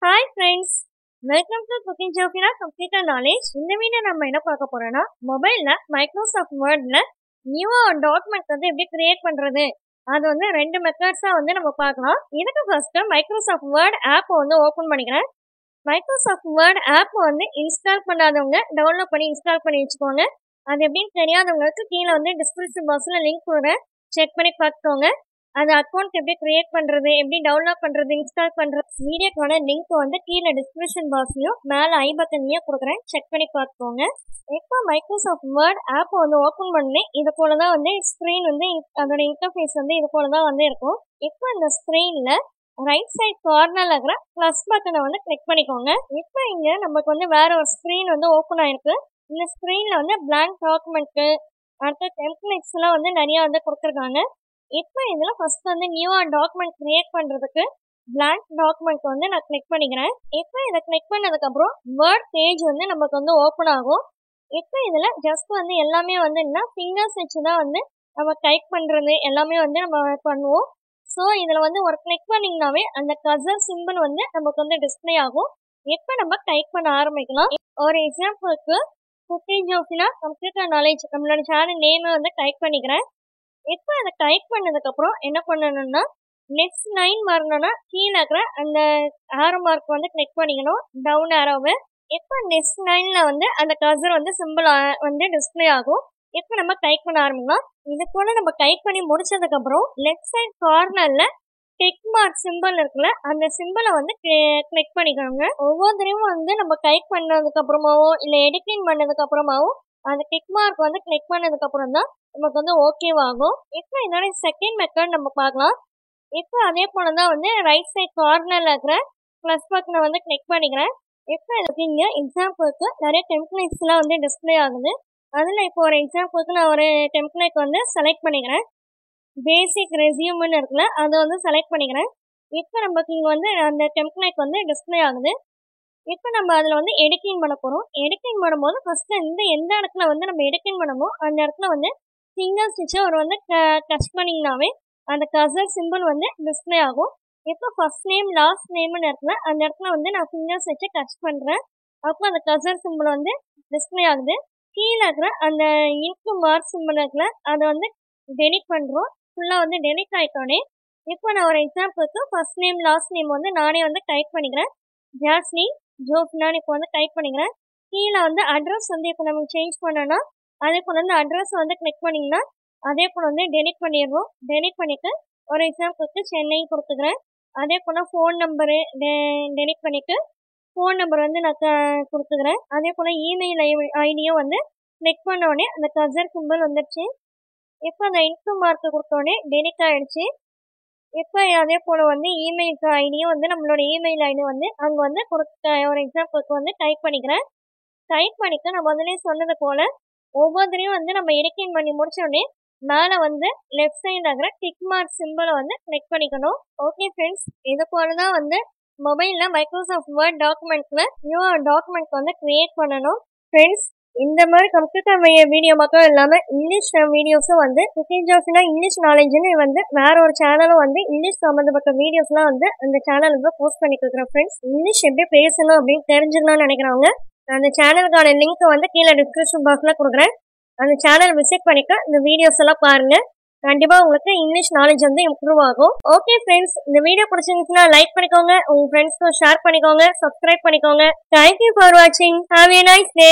Hi friends, welcome to Cooking Jofina Computer Knowledge. இந்த video நம்ம என்ன பார்க்க போறோம்னா மொபைல்ல மைக்ரோசாஃப்ட் வேர்ட்ல நியூவா ஒரு டாக்குமெண்ட் வந்து எப்படி கிரியேட் பண்றது அது வந்து ரெண்டு மெத்தட்ஸா வந்து நம்ம பார்க்கலாம். இதுக்கு ஃபர்ஸ்ட் மைக்ரோசாஃப்ட் வேர்ட் ஆப் வந்து ஓபன் பண்ணிக்கிறேன். மைக்ரோசாஃப்ட் வேர்ட் ஆப் வந்து இன்ஸ்டால் பண்ணாதவங்க டவுன்லோட் பண்ணி இன்ஸ்டால் பண்ணி வச்சுக்கோங்க. அது எப்படின்னு தெரியாதவங்களுக்கு கீழே வந்து டிஸ்கிரிப்ஷன் பாக்ஸ்ல லிங்க் கொடுக்குறேன், செக் பண்ணி பார்த்துக்கோங்க. அது அக்கௌண்ட் எப்படி கிரியேட் பண்றது, எப்படி டவுன்லோட் பண்றது, இன்ஸ்டால் பண்றது வீடியோக்கான லிங்க் வந்து கீழே டிஸ்கிரிப்ஷன் பாக்ஸ்லயும் மேல ஐ பட்டன்லயும் கொடுக்குறேன், செக் பண்ணி பார்த்துக்கோங்க. இப்போ மைக்ரோசாஃப்ட் வேர்ட் ஆப் வந்து ஓப்பன் பண்ணி இது போலதான் வந்து ஸ்கிரீன் வந்து அதோட இன்டர்ஃபேஸ் வந்து இது போலதான் வந்து இருக்கும். இப்போ இந்த ஸ்கிரீன்ல ரைட் சைட் கார்னர்ல இருக்கிற பிளஸ் பட்டனை வந்து கிளிக் பண்ணிக்கோங்க. இப்போ இங்க நமக்கு வந்து வேற ஒரு ஸ்கிரீன் வந்து ஓப்பன் ஆயிருக்கு. இந்த ஸ்கிரீன்ல வந்து பிளாங்க் டாக்குமெண்ட் அடுத்த டெம்ப்ளேட்ஸ் எல்லாம் வந்து நிறைய வந்து கொடுத்துருக்காங்க. இப்போ இதில் ஃபர்ஸ்ட் வந்து நியூவாக டாக்குமெண்ட் கிரியேட் பண்ணுறதுக்கு பிளாங்க் டாக்குமெண்ட் வந்து நான் கிளிக் பண்ணிக்கிறேன். இப்போ இதை கிளிக் பண்ணதுக்கப்புறம் வேர்ட் பேஜ் வந்து நமக்கு வந்து ஓப்பன் ஆகும். இப்போ இதில் ஜஸ்ட் வந்து எல்லாமே வந்து என்ன ஃபிங்கர்ஸ் வச்சு தான் வந்து நம்ம டைப் பண்ணுறது எல்லாமே வந்து நம்ம பண்ணுவோம். ஸோ இதில் வந்து ஒரு கிளிக் பண்ணிங்கனாவே அந்த கர்சர் சிம்பிள் வந்து நமக்கு வந்து டிஸ்பிளே ஆகும். இப்போ நம்ம டைப் பண்ண ஆரம்பிக்கலாம். ஒரு எக்ஸாம்பிளுக்கு குக்கிங் ஜோஃபினா கம்ப்யூட்டர் நாலேஜ் நம்மளோட சேனல் நேமை வந்து டைப் பண்ணிக்கிறேன். இப்போ அதை டைப் பண்ணதுக்கப்புறம் என்ன பண்ணணும்னா நெக்ஸ்ட் லைன் வரணும்னா கீழே இருக்கிற அந்த ஆரோ மார்க் வந்து கிளிக் பண்ணிக்கணும், டவுன் ஆரோவை. இப்போ நெக்ஸ்ட் லைனில் வந்து அந்த கர்சர் வந்து சிம்பிள் வந்து டிஸ்பிளே ஆகும். இப்போ நம்ம டைப் பண்ண ஆரம்பிக்கலாம். இது போல் நம்ம டைப் பண்ணி முடிச்சதுக்கப்புறம் லெஃப்ட் சைட் கார்னரில் டிக் மார்க் சிம்பிள் இருக்குல்ல, அந்த சிம்பிளை வந்து கிளிக் பண்ணிக்கோங்க. ஒவ்வொருத்தரையும் வந்து நம்ம டைப் பண்ணதுக்கப்புறமாவோ இல்லை எடிட்டிங் பண்ணதுக்கப்புறமாவோ அந்த டிக் மார்க் வந்து கிளிக் பண்ணதுக்கப்புறம் தான் நமக்கு வந்து ஓகேவாகும். இப்போ இதோட செகண்ட் மெத்தட் நம்ம பார்க்கலாம். இப்போ அதே போல தான் வந்து ரைட் சைட் கார்னரில் இருக்கிற ப்ளஸ் பட்டனை வந்து கிளிக் பண்ணிக்கிறேன். இப்போ இங்கே எக்ஸாம்பிளுக்கு நிறைய டெம்ப்ளேட்ஸ்லாம் வந்து டிஸ்பிளே ஆகுது. அதில் இப்போ ஒரு எக்ஸாம்பிளுக்கு நான் ஒரு டெம்ப்ளேட் வந்து செலக்ட் பண்ணிக்கிறேன். பேசிக் ரெசியூம்னு இருக்குல்ல, அதை வந்து செலக்ட் பண்ணிக்கிறேன். இப்போ நமக்கு இங்கே வந்து அந்த டெம்ப்ளேட் வந்து டிஸ்பிளே ஆகுது. இப்போ நம்ம அதில் வந்து எடிட்டிங் பண்ண போகிறோம். எடிட்டிங் பண்ணும்போது ஃபஸ்ட்டு எந்த இடத்துல வந்து நம்ம எடிட்டிங் பண்ணமோ அந்த இடத்துல வந்து ஃபிங்கர்ஸ் வச்சு ஒரு வந்து டச் பண்ணிங்கனாவே அந்த கர்சர் சிம்பிள் வந்து டிஸ்பிளே ஆகும். இப்போ ஃபர்ஸ்ட் நேம் லாஸ்ட் நேம்னு இருக்குல்ல, அந்த இடத்துல வந்து நான் ஃபிங்கர்ஸ் வச்சு டச் பண்ணுறேன். அப்போ அந்த கர்சர் சிம்பிள் வந்து டிஸ்பிளே ஆகுது. கீழே இருக்கிற அந்த இன்க்கு மார்க் சிம்பிள் இருக்குல்ல, அதை வந்து டெலிட் பண்ணுறோம். ஃபுல்லாக வந்து டெலிட் ஆகிட்டோன்னே இப்போ நான் ஒரு எக்ஸாம்பிளுக்கு ஃபர்ஸ்ட் நேம் லாஸ்ட் நேம் வந்து நானே வந்து டைப் பண்ணிக்கிறேன். ஜாஸ்னி ஜோஃபினான்னு இப்போ வந்து டைப் பண்ணிக்கிறேன். கீழே வந்து அட்ரஸ் வந்து இப்போ நமக்கு சேஞ்ச் பண்ணோன்னா அதே போல் வந்து அட்ரஸ் வந்து கிளிக் பண்ணிங்கன்னா அதே போல் வந்து டெலிட் பண்ணிடுவோம். டெலிட் பண்ணிவிட்டு ஒரு எக்ஸாம்பிளுக்கு சென்னை கொடுத்துக்கிறேன். அதே போல் ஃபோன் நம்பரு டெலிட் பண்ணிவிட்டு ஃபோன் நம்பர் வந்து நான் கொடுத்துக்கிறேன். அதே போல் இமெயில் ஐடியும் வந்து கிளிக் பண்ணோடனே அந்த கர்சர் சிம்பிள் வந்துடுச்சு. இப்போ அந்த இன்ஃபோ மார்க்கு கொடுத்தோடனே டெலிட் ஆகிடுச்சு. இப்போ அதே போல் வந்து இமெயில் ஐடியும் வந்து நம்மளோட இமெயில் ஐடி வந்து அங்கே வந்து ஒரு எக்ஸாம்பிளுக்கு வந்து டைப் பண்ணிக்கிறேன். டைப் பண்ணிவிட்டு நான் முதலே சொன்னது போல் ஒவ்வொருத்தரையும் வந்து நம்ம எடிட்டிங் பண்ணி முடிச்சோடனே மேலே வந்து லெஃப்ட் சைடில் இருக்கிற டிக் மார்க் சிம்பிளை வந்து கிளிக் பண்ணிக்கணும். ஓகே ஃப்ரெண்ட்ஸ், இது போல தான் வந்து மொபைலில் மைக்ரோசாஃப்ட் வேர்ட் டாக்குமெண்ட்டில் நியூ டாக்குமெண்ட் வந்து க்ரியேட் பண்ணணும். ஃப்ரெண்ட்ஸ், இந்த மாதிரி கம்ப்யூட்டர் வீடியோ மட்டும் இல்லாமல் இங்கிலீஷ் வீடியோஸும் வந்து குக்கிங் ஜோஃபினா இங்கிலீஷ் நாலேஜ்னு வந்து வேற ஒரு சேனலும் வந்து இங்கிலீஷ் சம்மந்தப்பட்ட வீடியோஸ்லாம் வந்து அந்த சேனலுக்கு போஸ்ட் பண்ணிட்டு இருக்கிறேன். ஃப்ரெண்ட்ஸ், இங்கிலீஷ் எப்படி பேசணும் அப்படின்னு தெரிஞ்சுக்கணும்னு நினைக்கிறவங்க அந்த சேனலுக்கான லிங்க் வந்து கீழே டிஸ்கிரிப்ஷன் பாக்ஸில் கொடுக்குறேன். அந்த சேனல் விசிட் பண்ணிக்க இந்த வீடியோஸ் எல்லாம் பாருங்க. கண்டிப்பாக உங்களுக்கு இங்கிலீஷ் நாலேஜ் வந்து இம்ப்ரூவ் ஆகும். ஓகே ஃப்ரெண்ட்ஸ், இந்த வீடியோ பிடிச்சிருந்துச்சுன்னா லைக் பண்ணிக்கோங்க, உங்கள் ஃப்ரெண்ட்ஸ்க்கும் ஷேர் பண்ணிக்கோங்க, சப்ஸ்கிரைப் பண்ணிக்கோங்க. தேங்க்யூ ஃபார் வாட்சிங். Have a nice day.